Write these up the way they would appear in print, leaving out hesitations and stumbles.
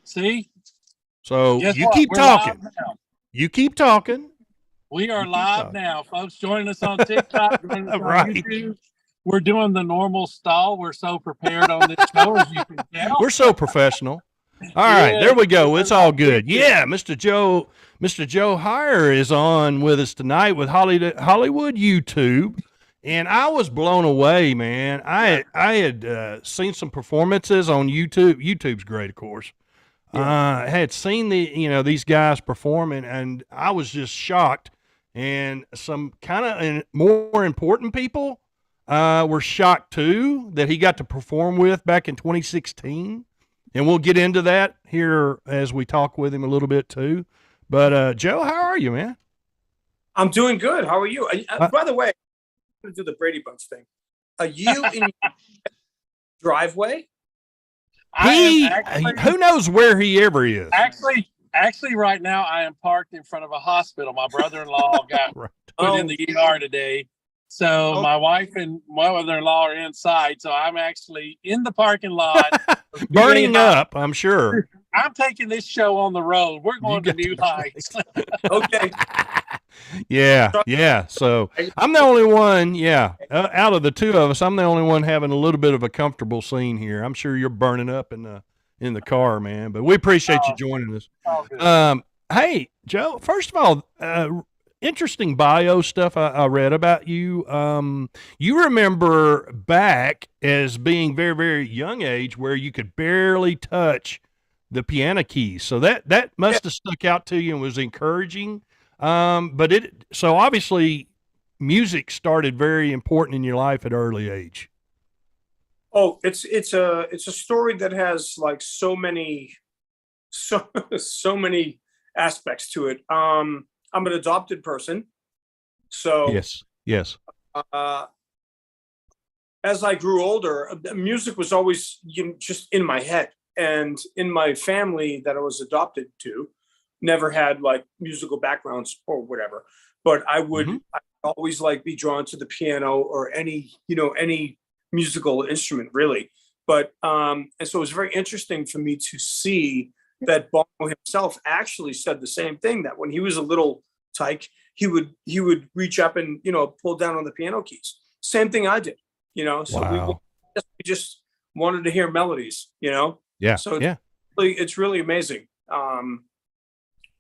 See, So guess you what? keep We're live talking. now. You keep talking. We are You keep live talking. now, folks. Joining us on TikTok, joining us on Right. YouTube. We're doing the normal stall. We're so prepared on this show, as you can tell. We're so professional. All right, there we go. It's all good. Yeah, Mr. Joe Hier is on with us tonight with Hollywood YouTube, and I was blown away, man. I had seen some performances on YouTube. YouTube's great, of course. I had seen these guys performing, and I was just shocked. And some kind of more important people were shocked too that he got to perform with back in 2016. And we'll get into that here as we talk with him a little bit too. But Joe, how are you, man? I'm doing good. How are you? By the way, I'm going to do the Brady Bunch thing. Are you in your driveway? Who knows where he ever is? Actually, right now I am parked in front of a hospital. My brother-in-law got put in the ER today. So my wife and my mother-in-law are inside. So I'm actually in the parking lot. Burning up, I'm sure. I'm taking this show on the road. We're going to new heights. Okay. Yeah. So I'm the only one, out of the two of us, I'm the only one having a little bit of a comfortable scene here. I'm sure you're burning up in the car, man. But we appreciate you joining us. Hey, Joe, first of all, interesting bio stuff I read about you. You remember back as being very, very young age where you could barely touch the piano keys. So that must have stuck out to you and was encouraging. So obviously music started very important in your life at an early age. Oh, it's a story that has like so many aspects to it. I'm an adopted person. So yes. As I grew older, music was always just in my head, and in my family that I was adopted to, never had like musical backgrounds or whatever. But I would always like be drawn to the piano or any musical instrument really. But and so it was very interesting for me to see that Bono himself actually said the same thing, that when he was a little tyke, he would reach up and pull down on the piano keys. Same thing I did, So we just wanted to hear melodies, Yeah. So it's really amazing.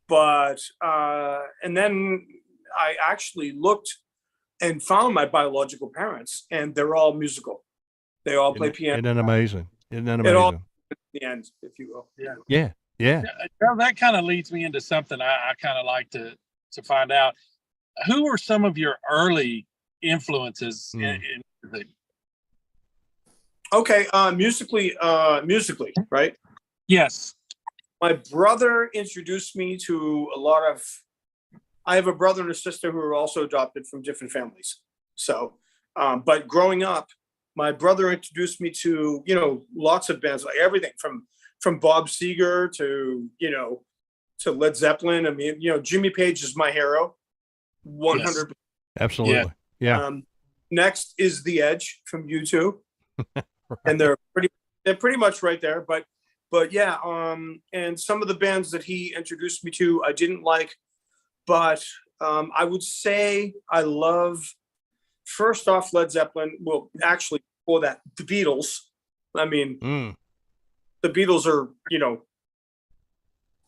But and then I actually looked and found my biological parents, and they're all musical. They all play piano. Isn't that amazing? It all at the end, if you will. Yeah. Well, that kind of leads me into something I kind of like to find out. Who were some of your early influences in music? Okay, musically, right? Yes. My brother introduced me to a lot of. I have a brother and a sister who are also adopted from different families. So, but growing up, my brother introduced me to lots of bands, like everything from Bob Seger to to Led Zeppelin. I mean, Jimmy Page is my hero, 100%. Absolutely, yeah. Next is The Edge from U2, and they're pretty much right there. But yeah, and some of the bands that he introduced me to, I didn't like, but I would say I love, first off, Led Zeppelin. Well, actually, before that, the Beatles. I mean, the Beatles are,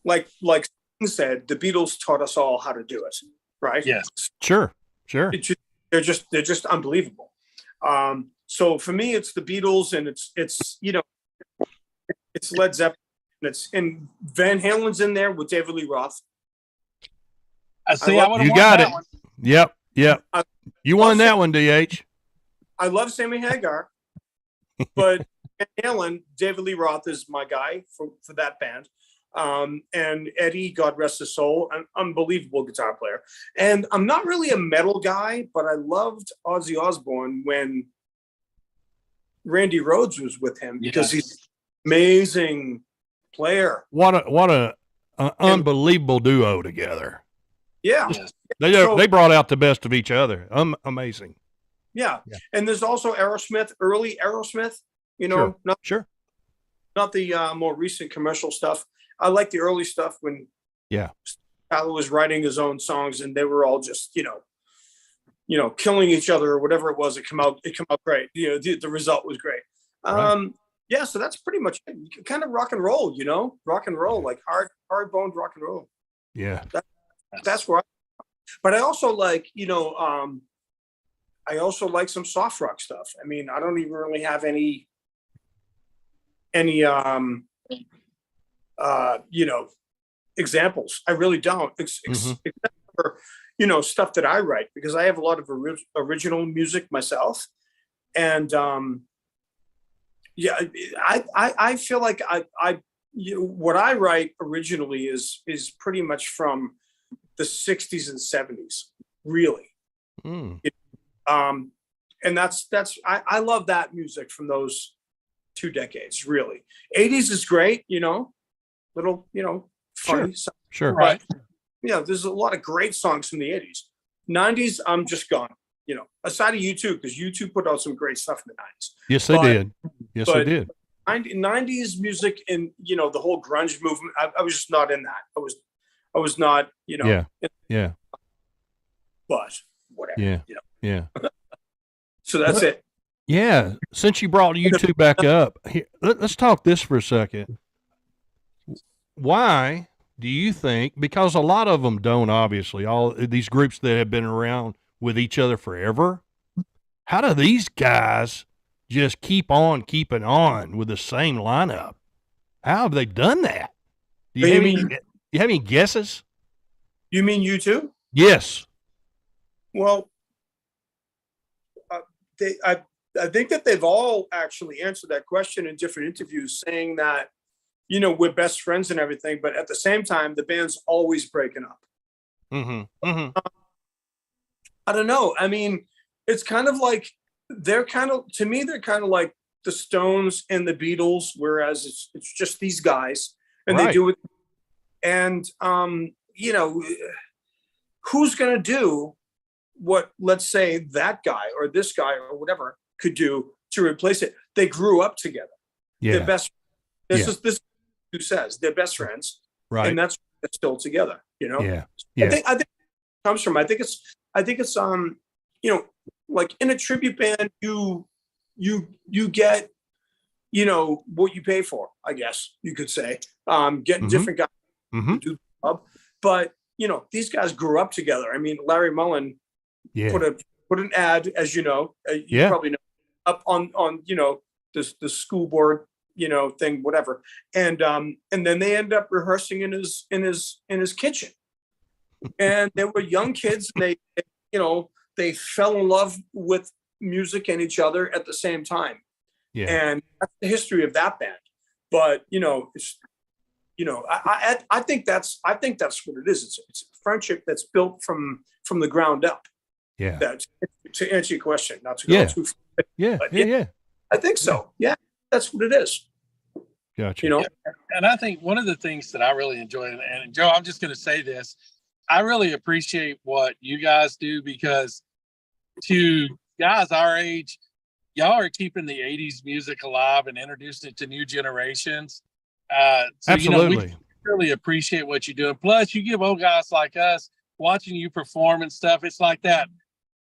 like Sting said, the Beatles taught us all how to do it, right? Yes, sure. They're just unbelievable. So for me, it's the Beatles, and it's Led Zeppelin, and Van Halen's in there with David Lee Roth. You got it. One. Yep. You won that one, DH. I love Sammy Hagar, but Van Halen, David Lee Roth is my guy for that band. And Eddie, God rest his soul, an unbelievable guitar player. And I'm not really a metal guy, but I loved Ozzy Osbourne when Randy Rhoads was with him, because he's an amazing player. What a unbelievable duo together. Yeah. They brought out the best of each other. Amazing. Yeah. And there's also Aerosmith, early Aerosmith, Sure. not the more recent commercial stuff. I like the early stuff when Tyler was writing his own songs and they were all just, killing each other or whatever it was. It came out great. The result was great. Right. Yeah, so that's pretty much it. Kind of rock and roll, rock and roll, like hard boned rock and roll. Yeah. That's where but I also like, I also like some soft rock stuff. I mean, I don't even really have any examples. I really don't, except for, stuff that I write, because I have a lot of original music myself. And, I feel like what I write originally is pretty much from the 60s and 70s, really. And that's I love that music from those 2 decades, really. 80s is great, little, funny. Sure. Right. There's a lot of great songs from the 80s. 90s, I'm just gone, aside of U2, because U2 put out some great stuff in the 90s. Yes, they did. Yes, they did. 90s music and, the whole grunge movement, I was just not in that. I was not, Yeah. But whatever. Yeah. So that's it. Yeah. Since you brought YouTube back up, let's talk this for a second. Why do you think, because a lot of them don't, obviously, all these groups that have been around with each other forever, how do these guys just keep on keeping on with the same lineup? How have they done that? Do you have any guesses? You mean U2? Yes. Well, I think that they've all actually answered that question in different interviews, saying that, we're best friends and everything, but at the same time, the band's always breaking up. I don't know. I mean, it's kind of like they're kind of like the Stones and the Beatles, whereas it's just these guys and they do it. And who's going to do what, let's say, that guy or this guy or whatever could do to replace it? They grew up together. Yeah. They're best. This is who says they're best friends, right? And that's still together. Yeah. I think it comes from. I think it's like in a tribute band, you get what you pay for. I guess you could say getting different guys to do the job. But these guys grew up together. I mean, Larry Mullen put an ad, as you probably know, up on the school board thing, whatever, and then they end up rehearsing in his kitchen, and they were young kids, and they fell in love with music and each other at the same time. And that's the history of that band. But it's I think that's what it is. It's a friendship that's built from the ground up. Yeah. That's to answer your question, not to go too far. Yeah. I think so. Yeah, that's what it is. Gotcha. And I think one of the things that I really enjoy, and Joe, I'm just going to say this, I really appreciate what you guys do, because to guys our age, y'all are keeping the 80s music alive and introducing it to new generations. So, Absolutely. We really appreciate what you do. And plus, you give old guys like us, watching you perform and stuff, it's like that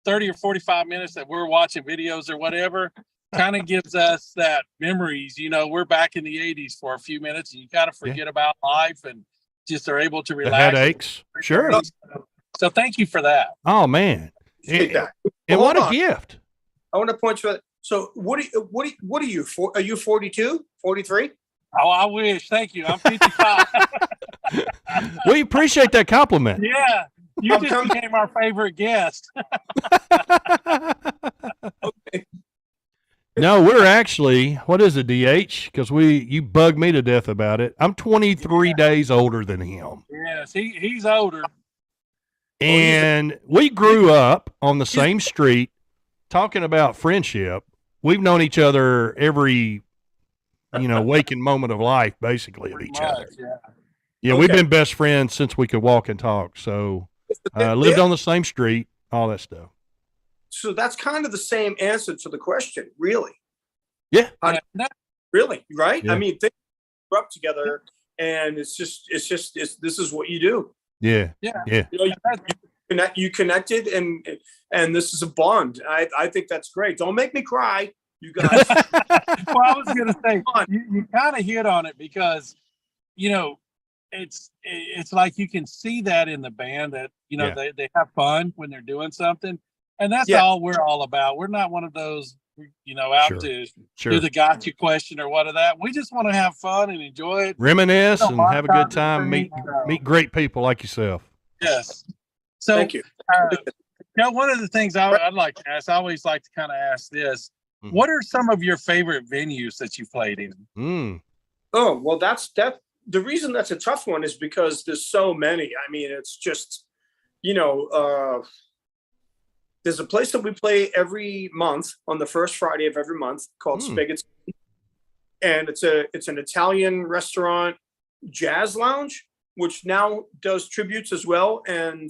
30 or 45 minutes that we're watching videos or whatever, kind of gives us that memories. We're back in the 80s for a few minutes, and you kind of forget about life and just are able to relax. The headaches. Sure. So thank you for that. Oh, man. And what a gift. I want to point you out. So what are you for? Are you 42, 43? Oh, I wish. Thank you. I'm 55. We appreciate that compliment. Yeah. You just became our favorite guest. Okay. No, we're actually, what is it, DH? Because you bug me to death about it. I'm 23 days older than him. Yes, he's older. And we grew up on the same street. Talking about friendship, we've known each other every, waking moment of life, basically, of each other. Yeah, we've been best friends since we could walk and talk. So lived on the same street, all that stuff. So that's kind of the same answer to the question, really. Yeah. Really, right? Yeah. I mean, think grew up together, and this is what you do. Yeah. You connected, and this is a bond. I think that's great. Don't make me cry, you guys. Well, I was going to say, you kind of hit on it because, it's like you can see that in the band that, they have fun when they're doing something. And that's all we're all about. We're not one of those, out to do the gotcha question or what of that. We just want to have fun and enjoy it. Reminisce and have a good time. Meet great people like yourself. Yes. So, thank you. One of the things I'd like to ask, I always like to kind of ask this, what are some of your favorite venues that you played in? Oh, well, that's the reason that's a tough one is because there's so many. I mean, it's just, there's a place that we play every month on the first Friday of every month called Spigots. And it's an Italian restaurant jazz lounge, which now does tributes as well. And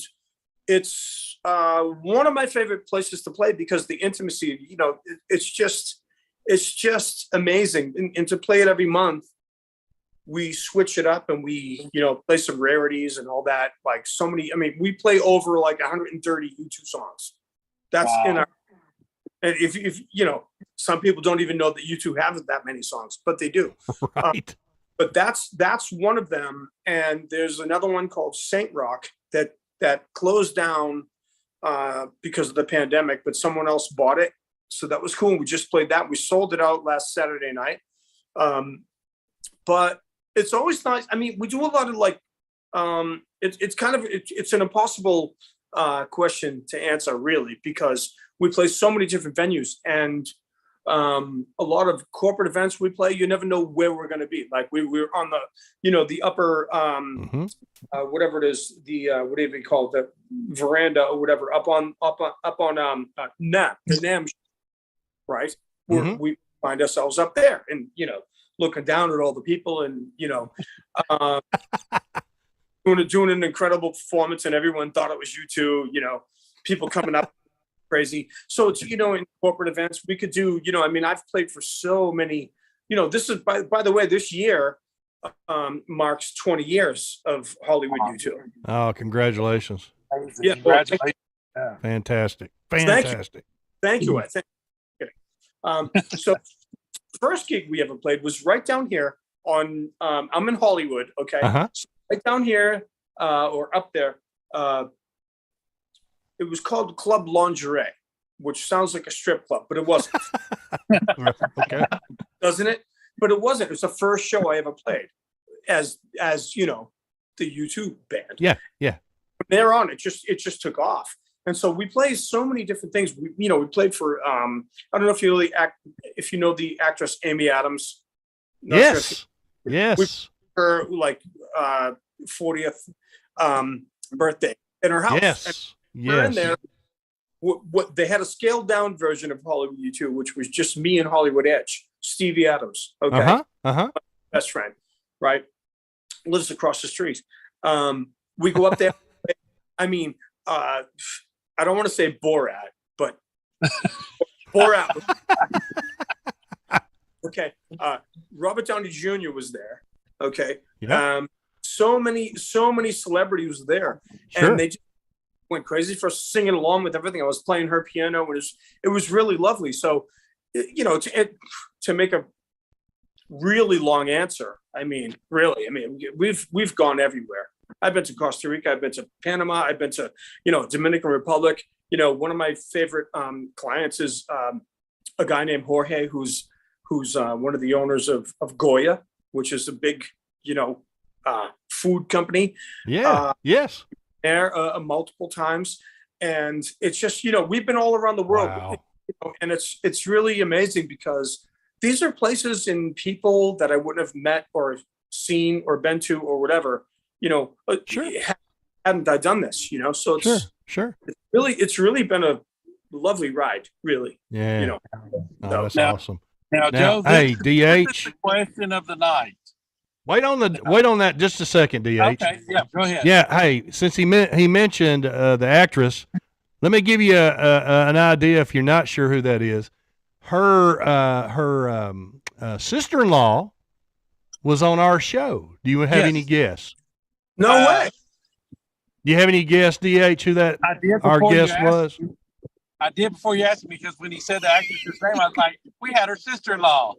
it's one of my favorite places to play because the intimacy, it's just amazing. And to play it every month, we switch it up and we, play some rarities and all that. Like so many, we play over like 130 U2 songs. That's in our, and if some people don't even know that U2 have that many songs, but they do. Right. But that's one of them. And there's another one called Saint Rock that closed down because of the pandemic, but someone else bought it. So that was cool. We just played that. We sold it out last Saturday night. But it's always nice. We do a lot of like, it's an impossible question to answer really, because we play so many different venues and a lot of corporate events we play, you never know where we're going to be. Like we're on the, the upper, whatever it is, the, what do you call it? The veranda or whatever, up on the NAM, right? We find ourselves up there and, looking down at all the people and, doing an incredible performance and everyone thought it was U2, people coming up crazy. So it's, in corporate events we could do, I've played for so many, this is by the way, this year marks 20 years of Hollywood U2. Oh, congratulations. Yeah. Congratulations. Yeah. Fantastic. Thank you. So first gig we ever played was right down here on I'm in Hollywood, okay? So right down here or up there, it was called Club Lingerie, which sounds like a strip club, but it wasn't. Okay. Doesn't it? But it wasn't. It was the first show I ever played as the U2 band. Yeah. From there on, it just took off. And so we played so many different things. We played for I don't know if you know the actress Amy Adams. Yes. We her 40th birthday in her house. Yes. We're in there. What they had a scaled down version of Hollywood U2, which was just me and Hollywood Edge, Stevie Adams. Okay. Best friend, right? Lives across the street. We go up there. I don't want to say Borat, but Borat. Okay. Robert Downey Jr. was there. Okay. Yeah. So many celebrities were there. Sure. And they just went crazy for singing along with everything. I was playing her piano. It was really lovely. So, to make a really long answer, we've gone everywhere. I've been to Costa Rica. I've been to Panama. I've been to, Dominican Republic. One of my favorite clients is a guy named Jorge, who's one of the owners of Goya, which is a big, food company. Yeah. Yes. There multiple times, and it's just we've been all around the world. Wow. And it's really amazing because these are places and people that I wouldn't have met or seen or been to or whatever. Sure. Hadn't I done this, so it's sure. It's really been a lovely ride, really. Yeah. That's awesome. Now, Joe, hey, this DH. is the question of the night. Wait on that just a second, DH. Okay, yeah, go ahead. Yeah, hey, since he mentioned the actress, let me give you an idea if you're not sure who that is. Her sister-in-law was on our show. Do you have any guess? No way. Do you have any guess, DH, who that our guest was? I did before you asked me, because when he said the actress's name, I was like, we had her sister-in-law.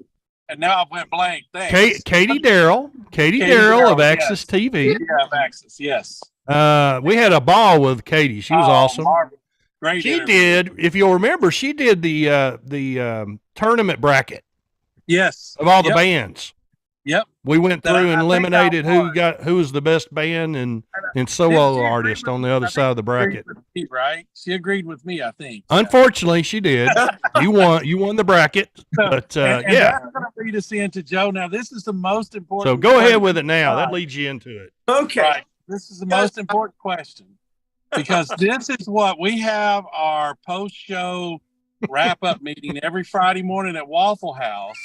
And now I went blank. Thanks. Katie Darrell. Katie Darrell of Access TV. Yeah, of Access, yes. We had a ball with Katie. She was awesome. Marvelous. Great She interview. did, if you'll remember, she did the tournament bracket. Yes. Of all the bands. Yep. We went through and eliminated who was the best band and solo artist on the other side of the bracket. Me, right? She agreed with me, I think. Unfortunately, she did. You won the bracket. But and yeah. That's going to lead us into Joe. Now, this is the most important. So go ahead with it now. That leads you into it. Okay. Right. This is the most important question, because this is what we have our post-show wrap-up meeting every Friday morning at Waffle House.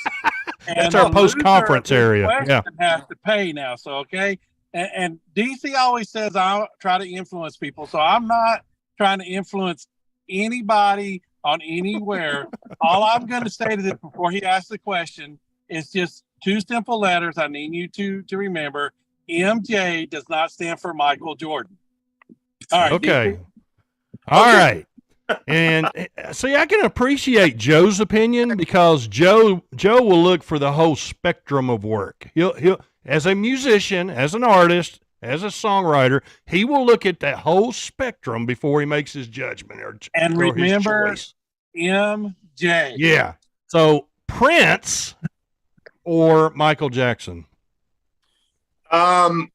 That's our post-conference area. Yeah. Has to pay now. So, okay. And DC always says I'll try to influence people. So I'm not trying to influence anybody on anywhere. All I'm going to say to this before he asks the question is just two simple letters I need you to remember. MJ does not stand for Michael Jordan. All right. Okay. All right. And see, I can appreciate Joe's opinion, because Joe will look for the whole spectrum of work. He'll as a musician, as an artist, as a songwriter, he will look at that whole spectrum before he makes his judgment and or remember his choice. MJ. Yeah. So Prince or Michael Jackson? Well,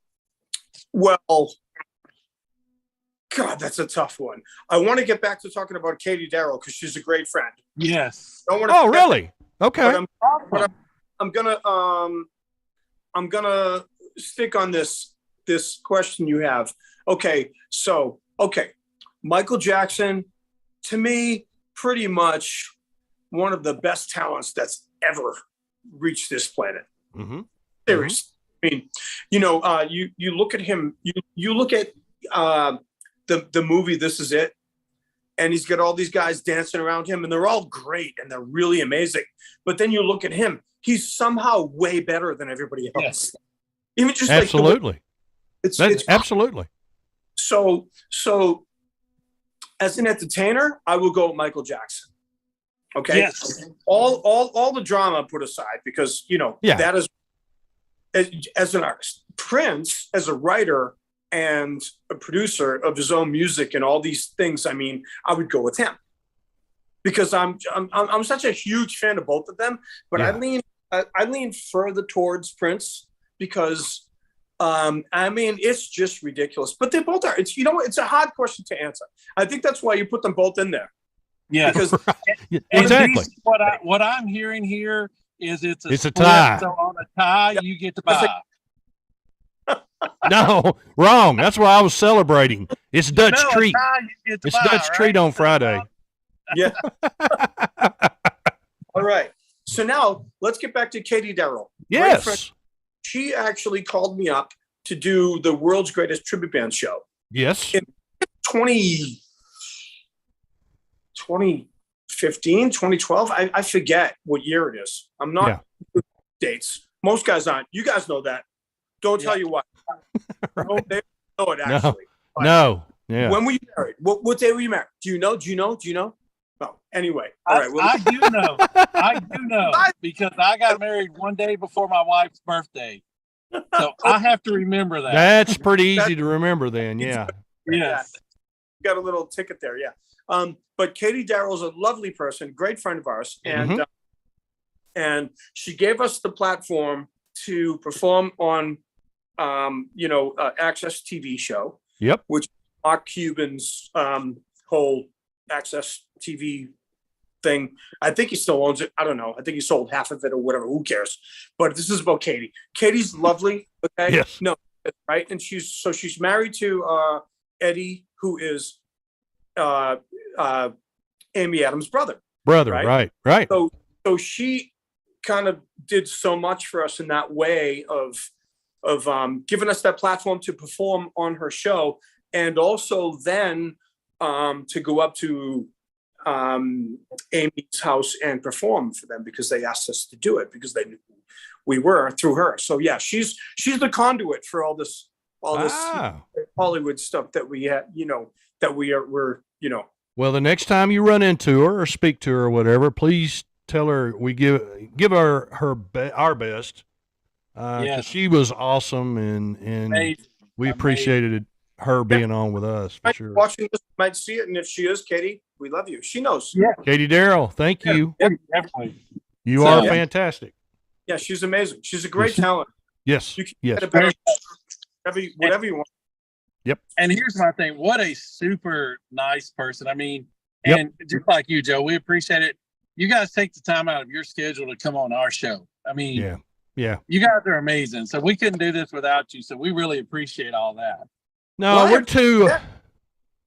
God, that's a tough one. I want to get back to talking about Katie Darrell, because she's a great friend. Yes. Oh, really? Okay. But I'm gonna stick on this question you have. Okay, so Michael Jackson, to me, pretty much one of the best talents that's ever reached this planet. Mm-hmm. Seriously. I mean, you look at him, you look at the movie This Is It, and he's got all these guys dancing around him, and they're all great and they're really amazing. But then you look at him, he's somehow way better than everybody else. Yes. Even just absolutely. It's absolutely. So as an entertainer, I will go with Michael Jackson. Okay. Yes. All the drama put aside, because that is as an artist. Prince, as a writer and a producer of his own music and all these things, I mean, I would go with him, because I'm such a huge fan of both of them. But yeah. I lean further towards Prince, because I mean, it's just ridiculous. But they both are. It's a hard question to answer. I think that's why you put them both in there. Yeah, because exactly. What I'm hearing here is it's a tie. So on a tie, you get to buy. No, wrong. That's why I was celebrating. It's Dutch treat. It's buy, Dutch treat on Friday. Yeah. All right. So now let's get back to Katie Darrell. Yes. She actually called me up to do the World's Greatest Tribute Band show. Yes. In 2015, 2012. I forget what year it is. I'm not dates. Most guys aren't. You guys know that. Don't tell you what. Right. They know it actually. No. Yeah. When were you married? What day were you married? Do you know? No. Anyway. All right. I do know. I do know, because I got married one day before my wife's birthday. So I have to remember that. That's pretty easy to remember then. Yeah. Yes. Got a little ticket there. Yeah. But Katie Darrell's a lovely person, great friend of ours. And and she gave us the platform to perform on Access TV show. Yep. Which Mark Cuban's whole Access TV thing. I think he still owns it. I don't know. I think he sold half of it or whatever. Who cares? But this is about Katie. Katie's lovely. Okay. Yes. No. Right. And she's married to Eddie, who is Amy Adams' brother. Right. So she kind of did so much for us in that way of giving us that platform to perform on her show, and also then to go up to Amy's house and perform for them, because they asked us to do it, because they knew we were through her. So yeah, she's the conduit for all this Hollywood stuff that we had, that we're. Well, the next time you run into her or speak to her or whatever, please tell her we give her our best. Because she was awesome, and we appreciated her being on with us for sure. Watching this, might see it, and if she is, Katie, we love you. She knows. Yeah, Katie Darrell, thank you. Definitely. You are fantastic. Yeah, she's amazing. She's a great talent. Yes. You can yes. get a better, whatever you want. Yep. And here's my thing. What a super nice person. I mean, and just like you, Joe, we appreciate it. You guys take the time out of your schedule to come on our show. I mean, yeah. You guys are amazing. So we couldn't do this without you. So we really appreciate all that. No, we're two.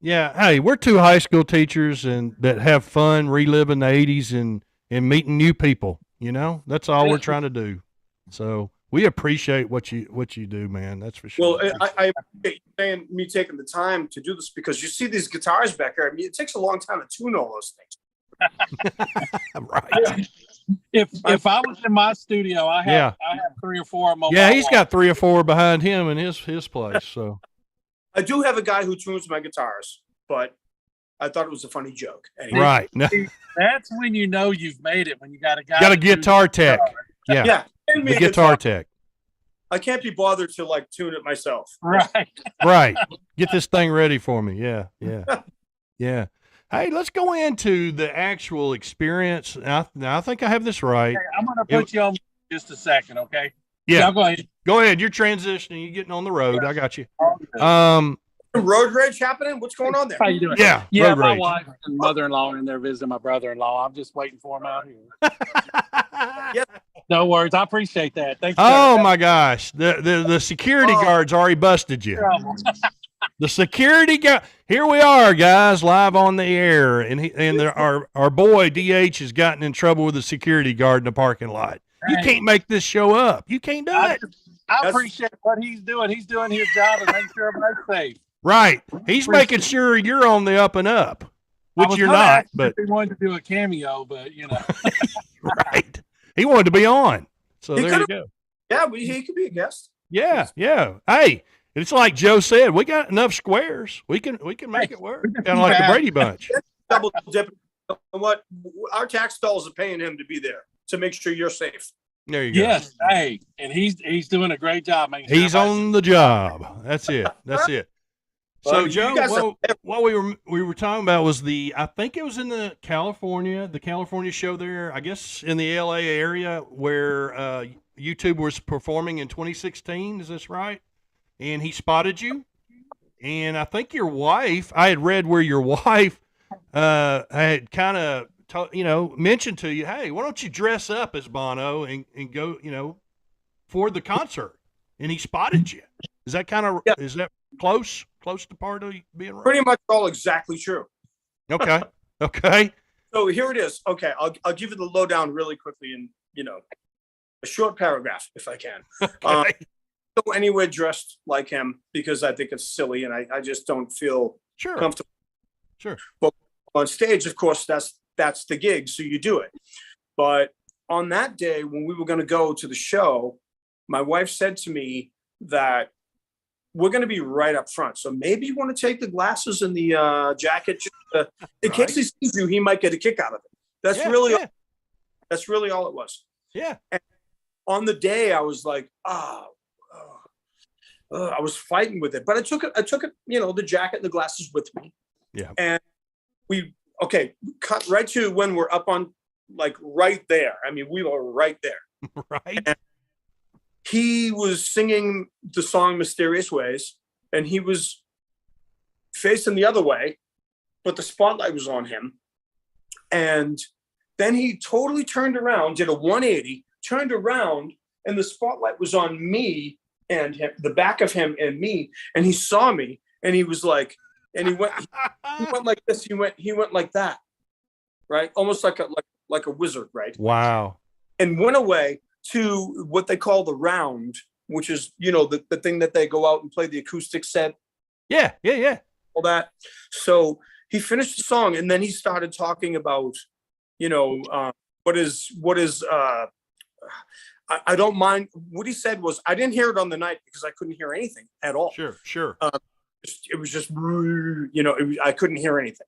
Yeah. Hey, we're two high school teachers and that have fun reliving the 80s and meeting new people. That's all we're trying to do. So we appreciate what you do, man. That's for sure. Well, I appreciate you saying me taking the time to do this, because you see these guitars back here. I mean, it takes a long time to tune all those things. Right. If I was in my studio, I have 3 or 4 of them. Yeah, he's got 3 or 4 behind him in his place. So I do have a guy who tunes my guitars, but I thought it was a funny joke. Anyway. Right. That's when you know you've made it, when you got a guy. Got a guitar tech. Yeah. Yeah. The guitar tech. I can't be bothered to tune it myself. Right. Right. Get this thing ready for me. Yeah. Yeah. Hey, let's go into the actual experience. Now, I think I have this right. Okay, I'm going to put you on just a second, okay? Yeah. Go ahead. Go ahead. You're transitioning. You're getting on the road. I got you. Road rage happening? What's going on there? How you doing? Yeah. Yeah, road my rage. wife and mother-in-law are in there visiting my brother-in-law. I'm just waiting for them out here. Yes. No worries. I appreciate that. Thanks. Oh, my gosh. The security guard's already busted you. The security guard. Here we are, guys, live on the air, and our boy DH has gotten in trouble with the security guard in the parking lot. You can't make this show up. You can't do it. I appreciate what he's doing. He's doing his job and making sure everybody's safe. Right. He's making sure you're on the up and up, which you're not. But he wanted to do a cameo, but right. He wanted to be on. So there you go. Yeah, he could be a guest. Yeah. Hey. It's like Joe said, we got enough squares. We can make it work. Kind of like the Brady Bunch. Double dip. What our tax dollars are paying him to be there to make sure you're safe. There you go. Yes. Hey, and he's doing a great job. He's on the job. That's it. So Joe, what we were talking about was I think it was in the California show there, I guess in the LA area where YouTube was performing in 2016. Is this right? And he spotted you, and I think your wife. I had read where your wife had kind of mentioned to you, "Hey, why don't you dress up as Bono and go, for the concert?" And he spotted you. Is that is that close to part of being right? Pretty much all exactly true. Okay. So here it is. Okay, I'll give you the lowdown really quickly in a short paragraph if I can. Okay. Go anywhere dressed like him because I think it's silly and I just don't feel comfortable. Sure. But on stage, of course, that's the gig, so you do it. But on that day when we were going to go to the show, my wife said to me that we're going to be right up front, so maybe you want to take the glasses and the jacket in case he sees you. He might get a kick out of it. That's really all it was. Yeah. And on the day, I was like, I was fighting with it, but I took it, the jacket and the glasses with me. Yeah. And we cut right to when we're up on right there. I mean, we were right there. Right. And he was singing the song Mysterious Ways, and he was facing the other way, but the spotlight was on him. And then he totally turned around, did a 180, turned around, and the spotlight was on me and him, the back of him and me, and he saw me, and he was like, and he went like this, he went like that, right, almost like a wizard, right? Wow. And went away to what they call the round, which is the thing that they go out and play the acoustic set. Yeah. All that. So he finished the song, and then he started talking about, what is I don't mind. What he said was, I didn't hear it on the night because I couldn't hear anything at all. Sure. It was just, I couldn't hear anything.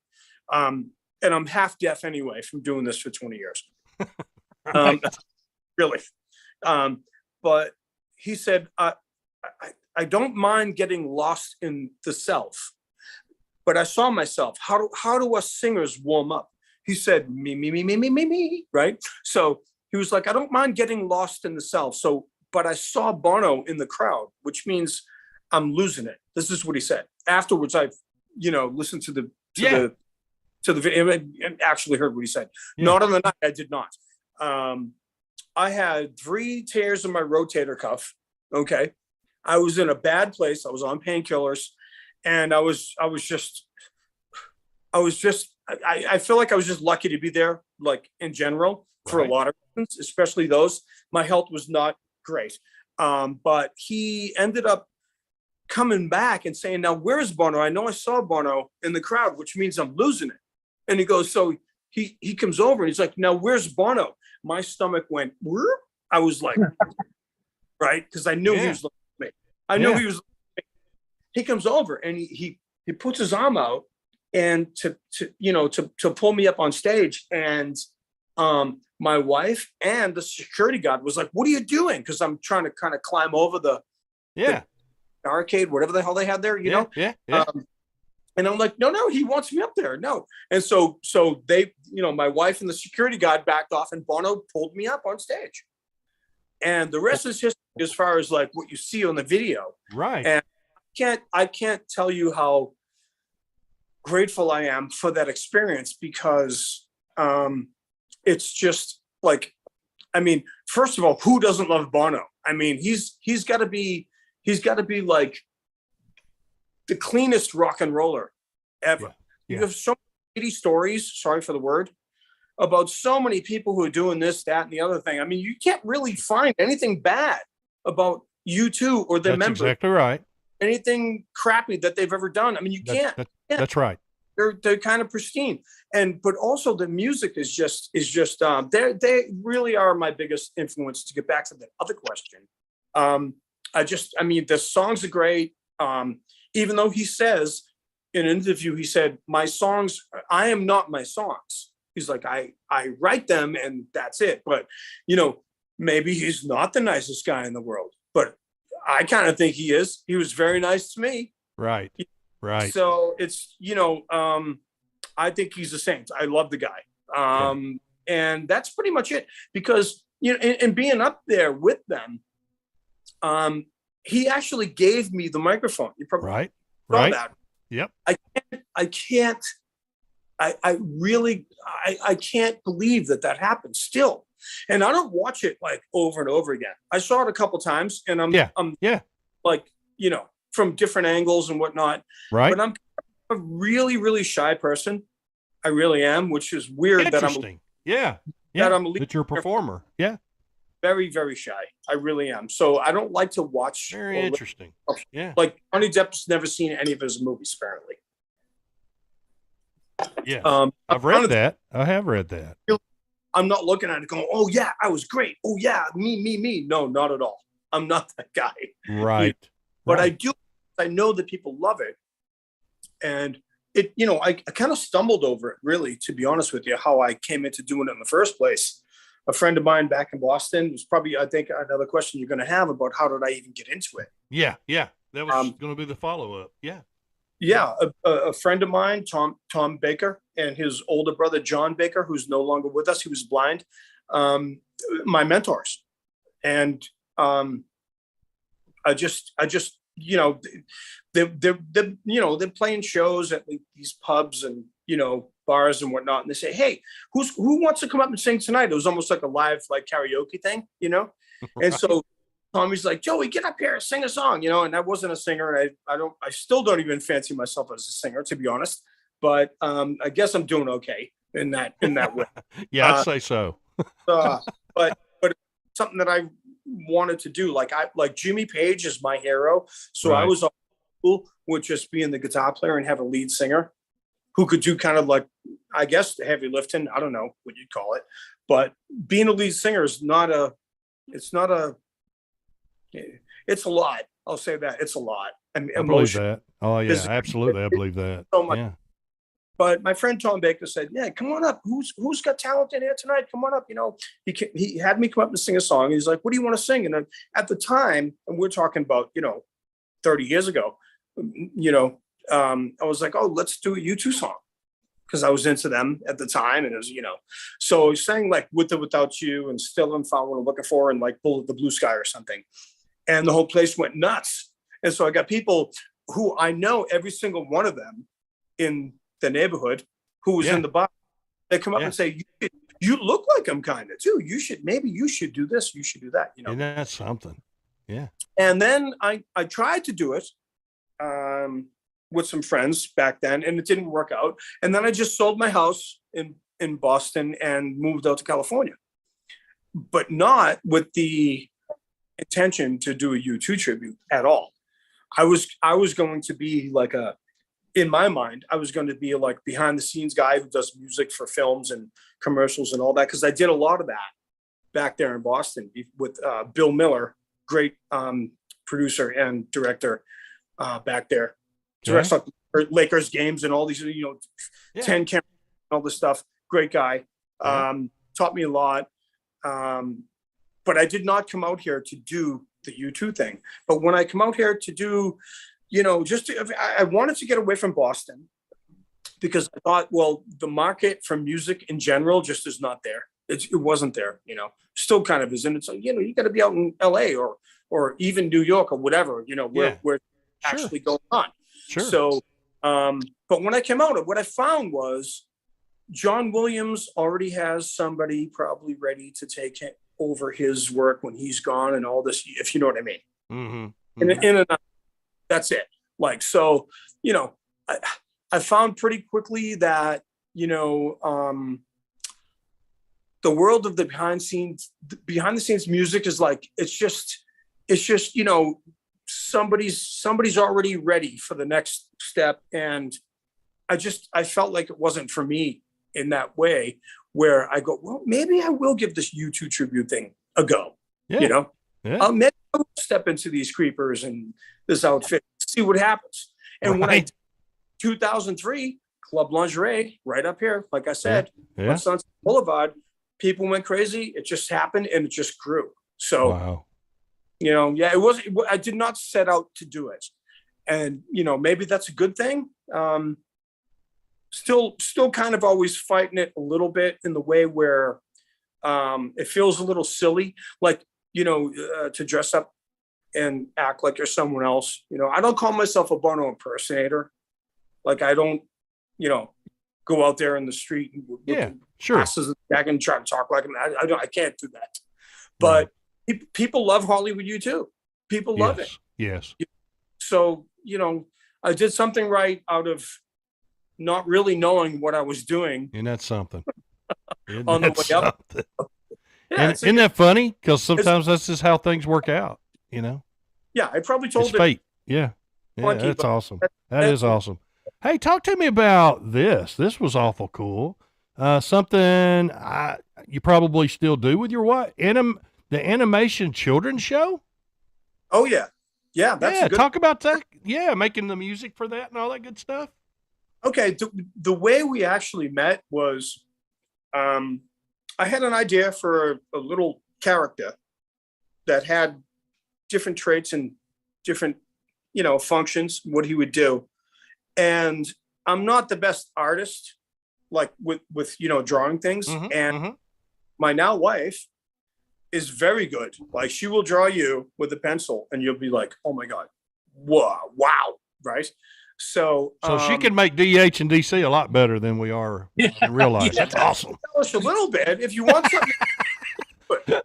And I'm half deaf anyway from doing this for 20 years. Right. Really. But he said, I don't mind getting lost in the self, but I saw myself. How do us singers warm up? He said, me, right? So he was like, I don't mind getting lost in the self. So, but I saw Bono in the crowd, which means I'm losing it. This is what he said. Afterwards, I've, listened to the video and actually heard what he said. Yeah. Not on the night, I did not. I had 3 tears in my rotator cuff. Okay. I was in a bad place. I was on painkillers, and I feel like I was just lucky to be there, like in general, for a lot of reasons, especially those. My health was not great. But he ended up coming back and saying, now where's Bono? I know I saw Bono in the crowd, which means I'm losing it. And he goes, so he comes over and he's like, now where's Bono? My stomach went, whoop. I was like, right? Because I knew he was looking at me. I knew he was looking at me. He comes over and he puts his arm out and to pull me up on stage. And my wife and the security guard was like, what are you doing? Because I'm trying to kind of climb over the arcade, whatever the hell they had there, you know? Yeah. And I'm like, no, he wants me up there. No. And so they, my wife and the security guard backed off and Bono pulled me up on stage. And the rest is history as far as like what you see on the video. Right. And I can't tell you how grateful I am for that experience, because it's just like, I mean, first of all, who doesn't love Bono? I mean, he's got to be like the cleanest rock and roller ever. Yeah. You have so many stories, sorry for the word, about so many people who are doing this, that, and the other thing. I mean, you can't really find anything bad about U2 or their members. That's exactly right. Anything crappy that they've ever done. I mean, you can't. That's right. They're kind of pristine, but also the music is just they really are my biggest influence. To get back to the other question, the songs are great. Even though he says in an interview, he said, my songs, I am not my songs. He's like, I write them and that's it. But maybe he's not the nicest guy in the world, but I kind of think he is. He was very nice to me. Right. So it's, I think he's a saint. I love the guy. And that's pretty much it, because, and being up there with them, he actually gave me the microphone. You probably saw that. Yep. I can't believe that happened still. And I don't watch it like over and over again. I saw it a couple times and I'm like, from different angles and whatnot. Right. But I'm a really, really shy person. I really am, which is weird that that you're a performer. Yeah. Very, very shy. I really am. So I don't like to watch. Very interesting. Yeah. Like Johnny Depp's never seen any of his movies, apparently. Yeah. I've read that. I have read that. I'm not looking at it going, oh yeah, I was great. Oh yeah, me. No, not at all. I'm not that guy. Right. But I know that people love it. And it, I kind of stumbled over it, really, to be honest with you, how I came into doing it in the first place. A friend of mine back in Boston was probably, I think, another question you're going to have about how did I even get into it? Yeah. That was going to be the follow-up. Yeah. Yeah. A friend of mine, Tom Baker, and his older brother, John Baker, who's no longer with us. He was blind. My mentors. And I just, they're playing shows at these pubs and, bars and whatnot. And they say, hey, who wants to come up and sing tonight? It was almost like a live, karaoke thing, And so Tommy's like, Joey, get up here, sing a song, and I wasn't a singer. And I still don't even fancy myself as a singer, to be honest, but I guess I'm doing okay in that way. Yeah, I'd say so. But something that I wanted to do, like Jimmy Page is my hero. So I was cool with just being the guitar player and have a lead singer who could do kind of like, I guess, the heavy lifting. I don't know what you'd call it, but being a lead singer is not a, it's not a, it's a lot. I'll say that it's a lot. I believe that. Oh yeah, absolutely. I believe that. So much. Yeah. But my friend Tom Baker said, "Yeah, come on up. Who's got talent in here tonight? Come on up." He had me come up and sing a song. He's like, "What do you want to sing?" And then at the time, and we're talking about 30 years ago, I was like, "Oh, let's do a U2 song," because I was into them at the time, and it was so he sang like "With or Without You" and "Still and Found What I'm Looking For" and like "Bullet the Blue Sky" or something, and the whole place went nuts. And so I got people who I know, every single one of them in the neighborhood who was in the bar. They come up and say, you look like them kind of too. Maybe you should do this. You should do that. And that's something. Yeah. And then I tried to do it with some friends back then, and it didn't work out. And then I just sold my house in Boston and moved out to California, but not with the intention to do a U2 tribute at all. I was going to be like in my mind, I was going to be like behind the scenes guy who does music for films and commercials and all that. Cause I did a lot of that back there in Boston with Bill Miller, great producer and director back there. Directs like Lakers games and all these, 10 cameras, all this stuff. Great guy. Taught me a lot. But I did not come out here to do the U2 thing. But when I come out here to do, I wanted to get away from Boston because I thought, well, the market for music in general just is not there. It wasn't there, still kind of isn't. It's like, you got to be out in LA or even New York or whatever, where actually going on. Sure. So, but when I came out, what I found was John Williams already has somebody probably ready to take over his work when he's gone and all this, if you know what I mean. Mm-hmm. Mm-hmm. That's it. Like, so, I found pretty quickly that, the world of the behind the scenes music is like, it's just, somebody's already ready for the next step. And I felt like it wasn't for me in that way where I go, well, maybe I will give this U2 tribute thing a go, Yeah. Maybe I'll step into these creepers and this outfit, see what happens. And when I did 2003 Club Lingerie right up here, like I said, on Sunset Boulevard, people went crazy. It just happened and it just grew. So, wow. I did not set out to do it. And, maybe that's a good thing. Still kind of always fighting it a little bit in the way where it feels a little silly, like, to dress up and act like you're someone else. I don't call myself a Bono impersonator. Like I don't, go out there in the street and glasses and try to talk like him. I can't do that. But people love Hollywood U2. People love it. Yes. So, I did something right out of not really knowing what I was doing. And that's something. On the way up. Isn't that funny? Because sometimes that's just how things work out, Yeah, I probably told it's fate. Yeah, that's awesome. That is awesome. Hey, talk to me about this. This was awful cool. Something you probably still do with your wife. The animation children's show? Oh, yeah. Yeah, that's talk about that. Yeah, making the music for that and all that good stuff. Okay, the way we actually met was I had an idea for a little character that had different traits and different, functions, what he would do. And I'm not the best artist, like with drawing things. And my now wife is very good. Like she will draw you with a pencil and you'll be like, oh my God, wow. Right. So she can make DH and DC a lot better than we are in real life. That's awesome. Tell us a little bit if you want something. Right.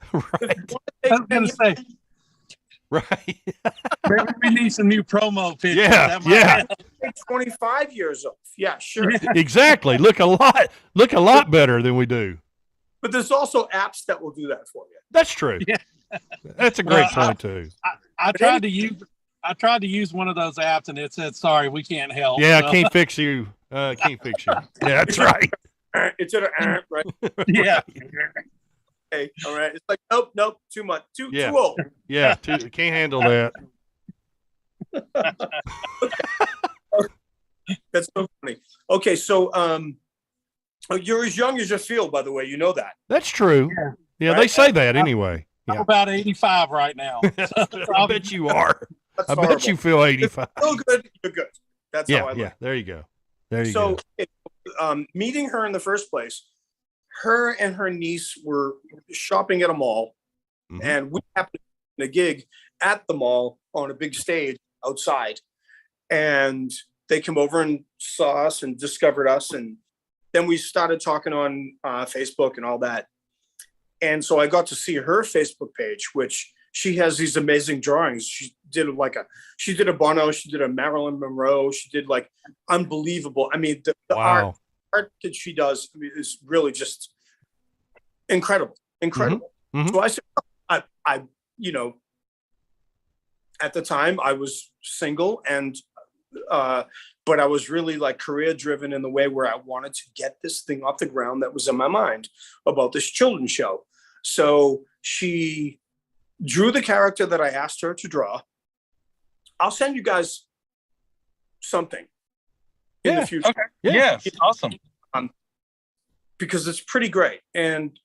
I was going to say. Right. Maybe we need some new promo pictures. Yeah. 25 years old. Yeah, sure. Exactly. Look a lot better than we do. But there's also apps that will do that for you. That's true. Yeah. That's a great point too. I tried to use one of those apps and it said, sorry, we can't help. Yeah, I can't fix you. Can't fix you. Yeah, that's right. It's right. Yeah. okay, all right. It's like, nope, too much, too old. Yeah, can't handle that. That's so funny. Okay, so you're as young as you feel, by the way. You know that. That's true. Yeah, right? They say that anyway. I'm about 85 right now. I bet you are. I bet you feel 85. Feel good. You're good. That's how I look. Yeah, there you go. There you go. So, meeting her in the first place, her and her niece were shopping at a mall, and we happened to be in a gig at the mall on a big stage outside, and they came over and saw us and discovered us, and then we started talking on Facebook and all that. And so I got to see her Facebook page, which she has these amazing drawings. She did a Bono, she did a Marilyn Monroe, she did like unbelievable. I mean, the art that she does is really just incredible. So I said, I at the time I was single and but I was really like career driven in the way where I wanted to get this thing off the ground that was in my mind about this children's show. So she drew the character that I asked her to draw. I'll send you guys something in the future. Okay. Yeah. Awesome. Because it's pretty great. And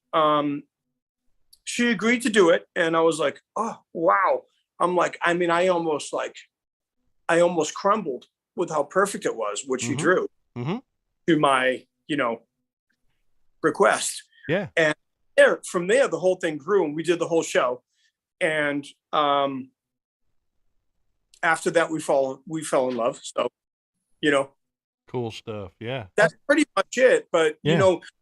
she agreed to do it. And I was like, oh, wow. I'm like, I mean, I almost crumbled with how perfect it was, what she drew to my, request. Yeah. And from there, the whole thing grew and we did the whole show. And after that, we fell in love. So, cool stuff. Yeah. That's pretty much it. But,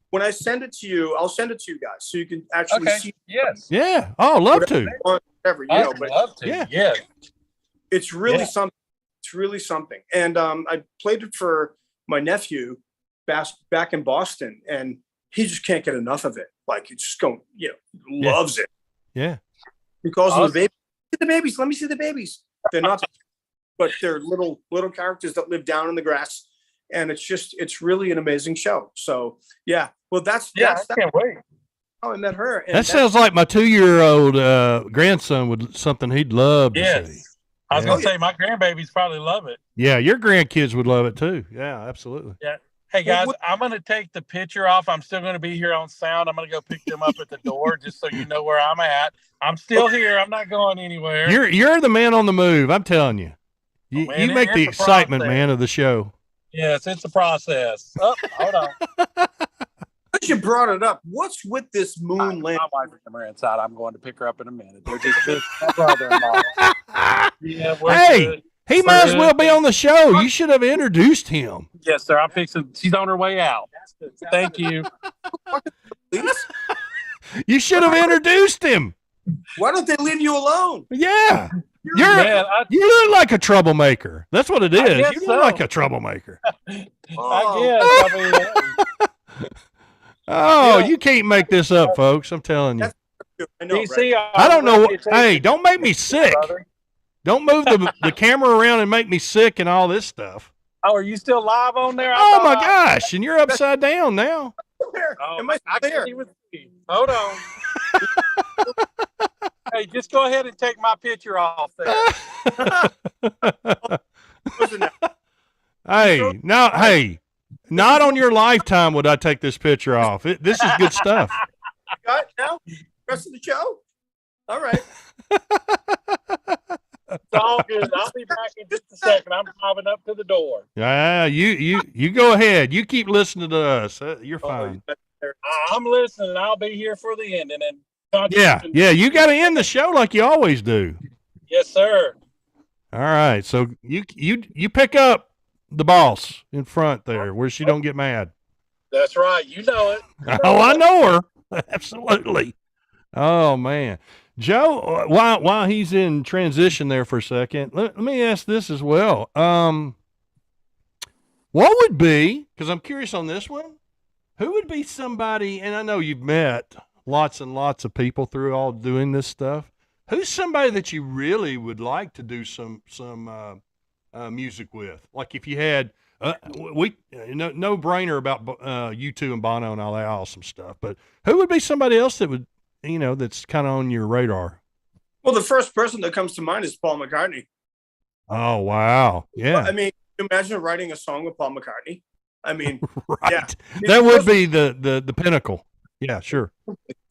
when I send it to you, I'll send it to you guys so you can actually see. Yes. Yeah. Oh, love to. Whatever, but love to. Yeah. It's really something. It's really something. And I played it for my nephew back in Boston, and he just can't get enough of it. Like, he's just going, loves it. Yeah. Because of the babies. Let me see the babies. They're not, but they're little characters that live down in the grass. And it's really an amazing show. So, yeah. Well, I can't wait. How I met her. And that sounds like my 2-year-old grandson something he'd love to see. I was going to say, my grandbabies probably love it. Yeah, your grandkids would love it too. Yeah, absolutely. Yeah. Hey, guys, I'm going to take the picture off. I'm still going to be here on sound. I'm going to go pick them up at the door just so you know where I'm at. I'm still here. I'm not going anywhere. You're the man on the move. I'm telling you. You make the excitement, man, of the show. Yes, it's a process. Oh, hold on. Because you brought it up, what's with this moon landing? My wife is coming inside. I'm going to pick her up in a minute. They're just my brother-in-law. Hey, he might as well be on the show. You should have introduced him. Yes, sir. I'm fixing. She's on her way out. Thank you. You should have introduced him. Why don't they leave you alone? Yeah. You look like a troublemaker. That's what it is. You look like a troublemaker. I guess. You can't make this up, folks. I'm telling you. I know, I don't know. Hey, don't make me sick. Don't move the camera around and make me sick and all this stuff. Oh, are you still live on there? Oh, my gosh. And you're upside down now. Am I there? Hold on. Hey, just go ahead and take my picture off there. Hey, not on your lifetime would I take this picture off. This is good stuff. Got it now? Rest of the show? All right. It's all good. I'll be back in just a second. I'm driving up to the door. Yeah, you go ahead. You keep listening to us. You're fine. I'm listening. I'll be here for the ending. And yeah. You got to end the show like you always do. Yes, sir. All right. So you pick up the boss in front there where she don't get mad. That's right. You know it. I know her. Absolutely. Oh man, Joe. While he's in transition there for a second, let me ask this as well. What would be? Because I'm curious on this one. Who would be somebody? And I know you've met lots and lots of people through all doing this stuff. Who's somebody that you really would like to do some music with? Like if you had, no brainer about U2 and Bono and all that awesome stuff. But who would be somebody else that would that's kind of on your radar? Well, the first person that comes to mind is Paul McCartney. Oh, wow. Yeah. I mean, imagine writing a song with Paul McCartney. I mean, right. Yeah. That would be the pinnacle. Yeah, sure.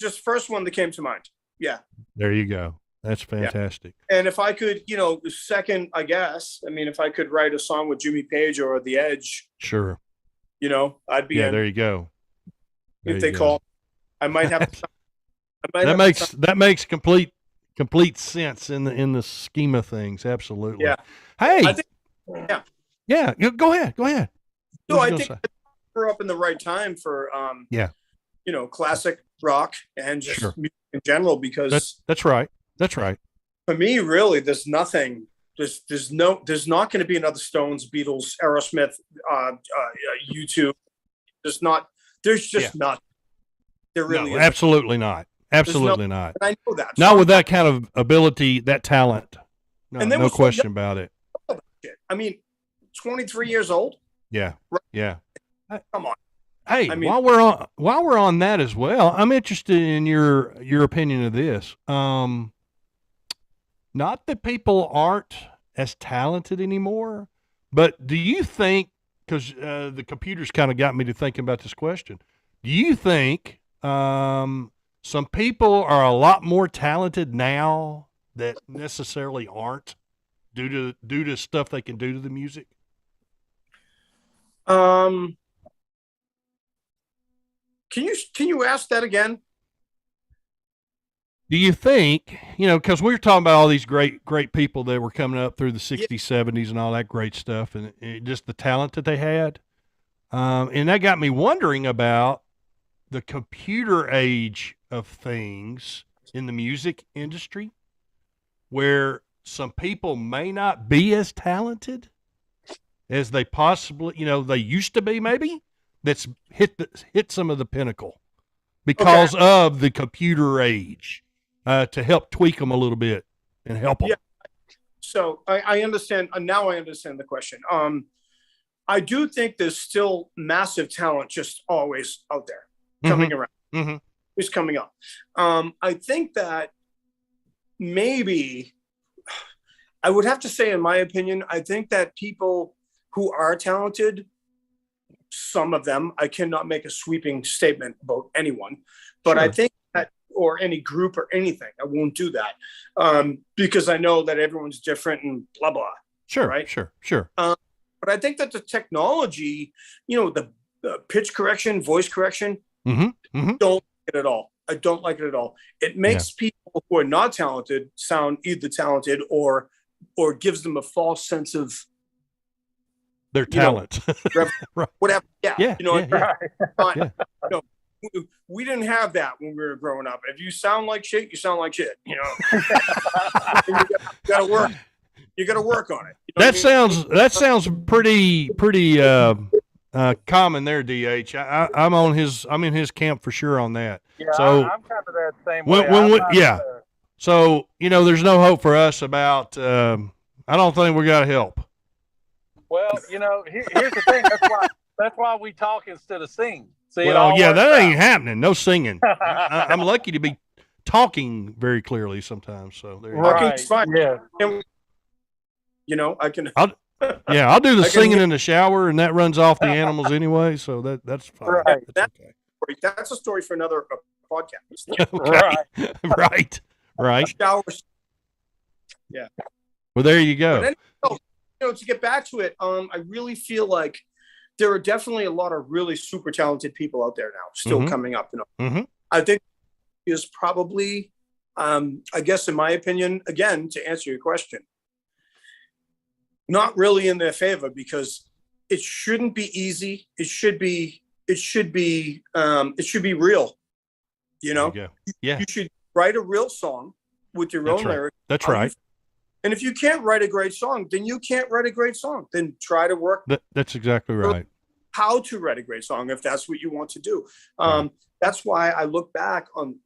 Just first one that came to mind. Yeah. There you go. That's fantastic. Yeah. And if I could, second, I guess, I mean, if I could write a song with Jimmy Page or The Edge. Sure. I'd be in. There you go. If they call, I might have to. That makes complete sense in the scheme of things. Absolutely. Yeah. Hey. Yeah. Go ahead. No, I think I grew up in the right time for classic rock and just music in general, because that's right. For me, really, there's nothing. There's not going to be another Stones, Beatles, Aerosmith, U2. There's just not. There really is. Absolutely not. Absolutely not. And I know that. Not with that kind of ability, that talent. No question about it. I mean, 23 years old. Yeah. Right? Yeah. Come on. Hey, while we're on that as well, I'm interested in your opinion of this. Not that people aren't as talented anymore, but do you think, because the computer's kind of got me to thinking about this question, do you think some people are a lot more talented now that necessarily aren't due to stuff they can do to the music? Can you ask that again? Do you think, because we were talking about all these great people that were coming up through the 60s, 70s and all that great stuff, and just the talent that they had. And that got me wondering about the computer age of things in the music industry, where some people may not be as talented as they possibly, they used to be, maybe, that's hit some of the pinnacle because of the computer age, to help tweak them a little bit and help them. Yeah. So I understand. Now I understand the question. I do think there's still massive talent just always out there coming around. Mm-hmm. It's coming up. I think that maybe I would have to say, in my opinion, I think that people who are talented, some of them, I cannot make a sweeping statement about anyone, but I think that, or any group or anything, I won't do that, because I know that everyone's different and blah, blah. Sure, right? Sure. But I think that the technology, the pitch correction, voice correction, don't like it at all. I don't like it at all. It makes people who are not talented sound either talented or gives them a false sense of their talent. Right. Whatever. Yeah. We didn't have that when we were growing up. If you sound like shit, you sound like shit. You gotta work. You gotta work on it. That sounds pretty common there, DH. I'm in his camp for sure on that. Yeah, so I'm kind of that same way. So there's no hope for us about. I don't think we got to help. Well, here's the thing. That's why we talk instead of sing. See, that ain't happening. No singing. I'm lucky to be talking very clearly sometimes. So there. Right. Fine. Yeah. I can. I'll do the singing in the shower, and that runs off the animals anyway. So that's fine. Right. That's a story for another podcast. Right. Showers. Yeah. Well, there you go. But to get back to it, I really feel like there are definitely a lot of really super talented people out there now, still coming up. I think is probably, I guess, in my opinion, again, to answer your question, not really in their favor, because it shouldn't be easy. It should be real. Yeah. You should write a real song with your own lyrics. That's right. And if you can't write a great song, then you can't write a great song. Then try to work. That's exactly right. How to write a great song, if that's what you want to do. That's why I look back on,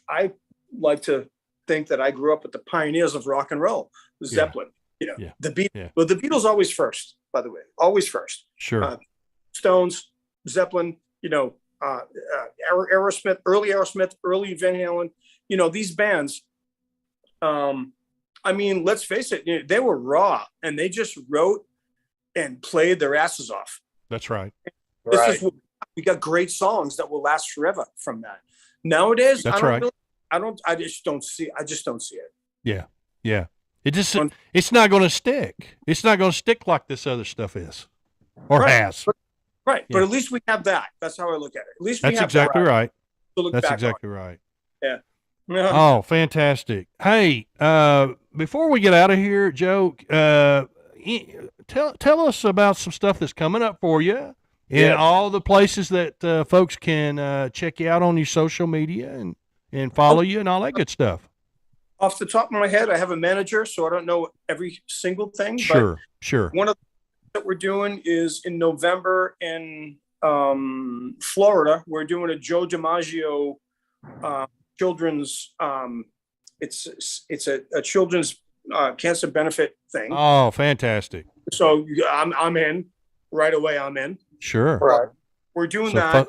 I like to think that I grew up with the pioneers of rock and roll, Zeppelin. The Beatles. Yeah. Well, the Beatles always first, by the way, always first. Sure. Stones, Zeppelin. Aerosmith, early Van Halen. these bands, I mean, let's face it, they were raw and they just wrote and played their asses off. That's right. This is what we got, great songs that will last forever from that. Nowadays, That's right. I just don't see it. Yeah. Yeah. It's not going to stick. It's not going to stick like this other stuff is or has. Right. Yeah. But at least we have that. That's how I look at it. At least that's exactly right. That's exactly right. Yeah. Oh, fantastic. Hey, before we get out of here, Joe, tell us about some stuff that's coming up for you and all the places that folks can check you out on your social media and follow you and all that good stuff. Off the top of my head, I have a manager, so I don't know every single thing. Sure. One of the things that we're doing is in November in Florida, we're doing a Joe DiMaggio children's it's a children's cancer benefit thing. Oh, fantastic. So I'm in right away. I'm in. Sure. Right. We're doing that.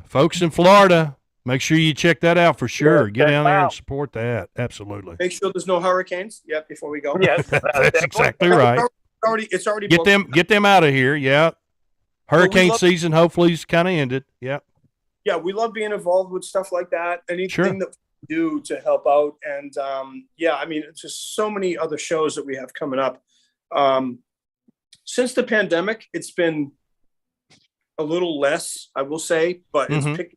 Folks in Florida, make sure you check that out for sure. Get down there and support that. Absolutely. Make sure there's no hurricanes yet before we go. Yes. That's exactly right. It's already get them out of here. Yeah. Hurricane season hopefully is kind of ended. Yeah. Yeah, we love being involved with stuff like that. Anything that we do to help out. And I mean, it's just so many other shows that we have coming up. Since the pandemic, it's been a little less, I will say, but it's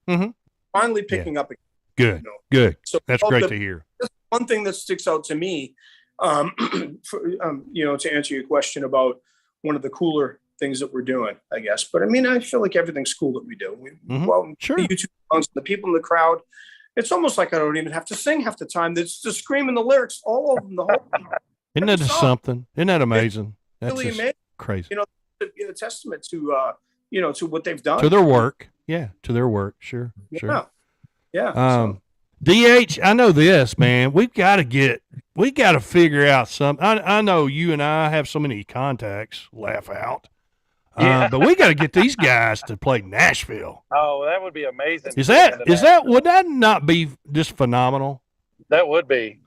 finally picking up again. Good. So that's great to hear. One thing that sticks out to me, to answer your question about one of the cooler things that we're doing, I guess. But I mean, I feel like everything's cool that we do. Sure. The YouTube songs, the people in the crowd, it's almost like I don't even have to sing half the time. There's just screaming the lyrics all over them the whole time. Isn't that something? Isn't that amazing? That's really amazing. Crazy. A testament to to what they've done. To their work. Yeah, to their work. Sure. Yeah. DH, I know this, man. We got to figure out something. I know you and I have so many contacts, laugh out. But we got to get these guys to play Nashville. Oh, that would be amazing. Would that not be just phenomenal? That would be.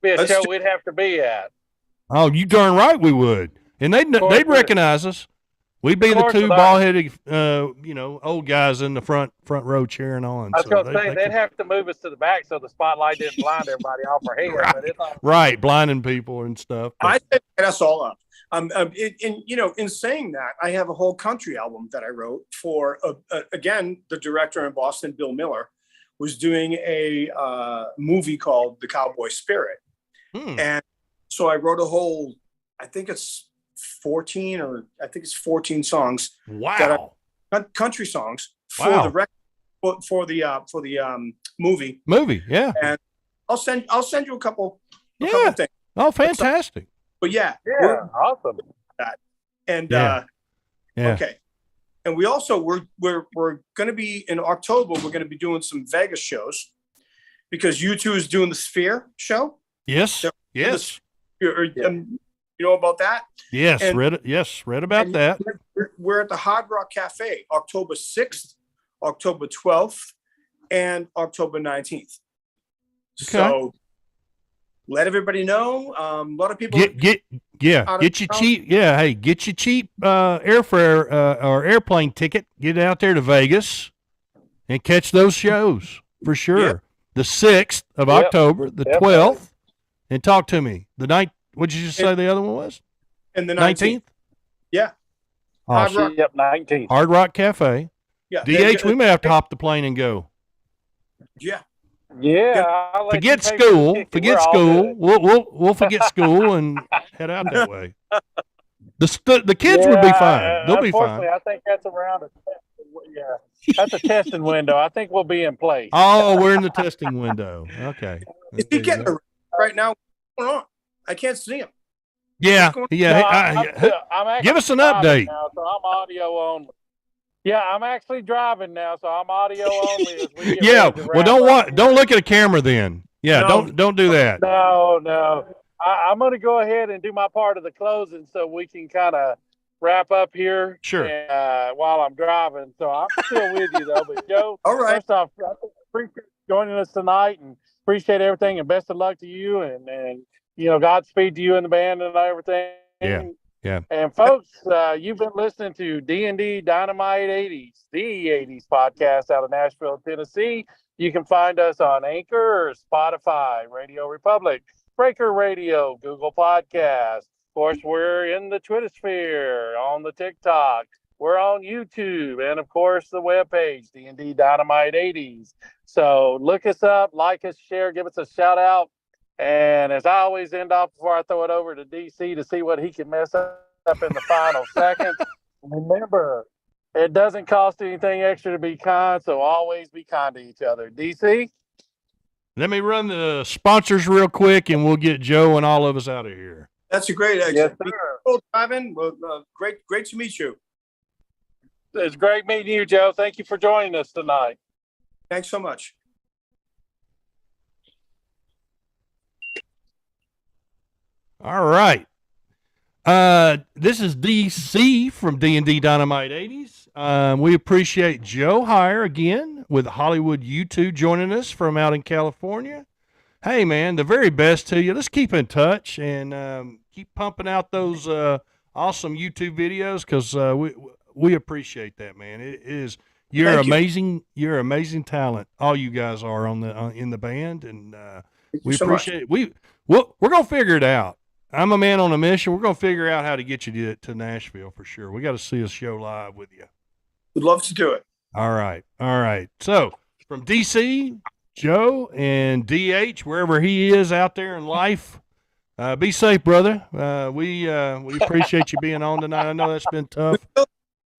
A show we'd have to be at. Oh, you darn right we would. And they'd recognize us. We'd be the two bald-headed, old guys in the front row cheering on. I was going to say, they'd have to move us to the back so the spotlight didn't blind everybody off our head. Right, blinding people and stuff. I set us all up. In saying that, I have a whole country album that I wrote for, again, the director in Boston, Bill Miller, was doing a movie called The Cowboy Spirit. And so I wrote a whole, I think it's 14 songs. Wow. Country songs for the record, for the movie. Yeah. And I'll send you a couple things. Oh, fantastic. But awesome. That. And okay. And we also we're going to be in October. We're going to be doing some Vegas shows because U2 is doing the Sphere show. Yes. You know about that? Yes, read about that. We're at the Hard Rock Cafe, October 6th, October 12th, and October 19th. Okay. So let everybody know. A lot of people get your cheap airfare or airplane ticket. Get out there to Vegas and catch those shows for sure. Yeah. The 6th of October, the 12th, and talk to me. The 9th. What did you just say the other one was? And the 19th? Yeah. Awesome. 19th. Hard Rock Cafe. Yeah. DH, we may have to hop the plane and go. Yeah. Yeah. Forget school. We'll forget school and head out that way. The kids would be fine. They'll be fine. I think that's around that's a testing window. I think we'll be in place. Oh, we're in the testing window. Okay. Is he getting right now? What's going on? I can't see him. Yeah. I'm give us an update. Now, so I'm audio only. Yeah, I'm actually driving now, so I'm audio only. Don't look at a camera then. Yeah, don't do that. No. I'm going to go ahead and do my part of the closing so we can kind of wrap up here. Sure. While I'm driving, so I'm still with you though. But Joe, all right. First off, I appreciate you joining us tonight, and appreciate everything, and best of luck to you, and Godspeed to you and the band and everything. Yeah. And folks, you've been listening to D&D Dynamite 80s, the 80s podcast out of Nashville, Tennessee. You can find us on Anchor, Spotify, Radio Republic, Breaker Radio, Google Podcasts. Of course, we're in the Twitter sphere, on the TikTok. We're on YouTube, and of course, the webpage, D&D Dynamite 80s. So look us up, like us, share, give us a shout out. And as I always end off before I throw it over to DC to see what he can mess up in the final seconds, remember, it doesn't cost anything extra to be kind, so always be kind to each other. DC? Let me run the sponsors real quick, and we'll get Joe and all of us out of here. That's a great exit. Yes, sir. Ivan, well, great to meet you. It's great meeting you, Joe. Thank you for joining us tonight. Thanks so much. All right. This is DC from D&D Dynamite 80s. We appreciate Joe Hier again with Hollywood U2 joining us from out in California. Hey, man, the very best to you. Let's keep in touch and keep pumping out those awesome YouTube videos because we appreciate that, man. It is you're amazing. You're amazing talent. All you guys are in the band, and we appreciate it. We're gonna figure it out. I'm a man on a mission. We're gonna figure out how to get you to Nashville for sure. We got to see a show live with you. Would love to do it. All right. So from DC, Joe, and DH, wherever he is out there in life, be safe, brother. We appreciate you being on tonight. I know that's been tough.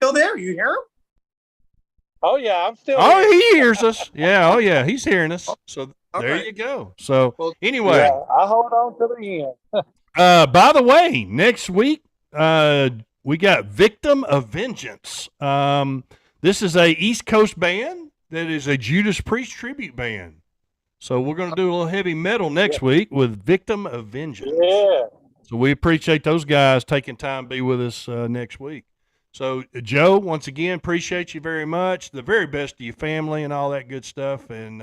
Still there? You hear him? Oh yeah, I'm still. Oh, here. He hears us. Yeah. Oh yeah, he's hearing us. So there you go. So anyway, I hold on to the end. By the way, next week we got Victim of Vengeance. This is a East Coast band that is a Judas Priest tribute band. So we're going to do a little heavy metal next week with Victim of Vengeance. Yeah. So we appreciate those guys taking time to be with us next week. So Joe, once again, appreciate you very much. The very best to your family and all that good stuff. And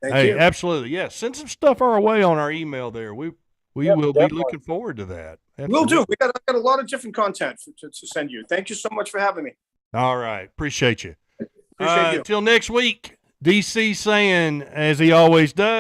Thank you. Absolutely, yeah. Send some stuff our way on our email there. We will be looking forward to that. Absolutely. We'll do. I got a lot of different content to send you. Thank you so much for having me. All right. Appreciate you. Appreciate you. Until next week, DC saying, as he always does,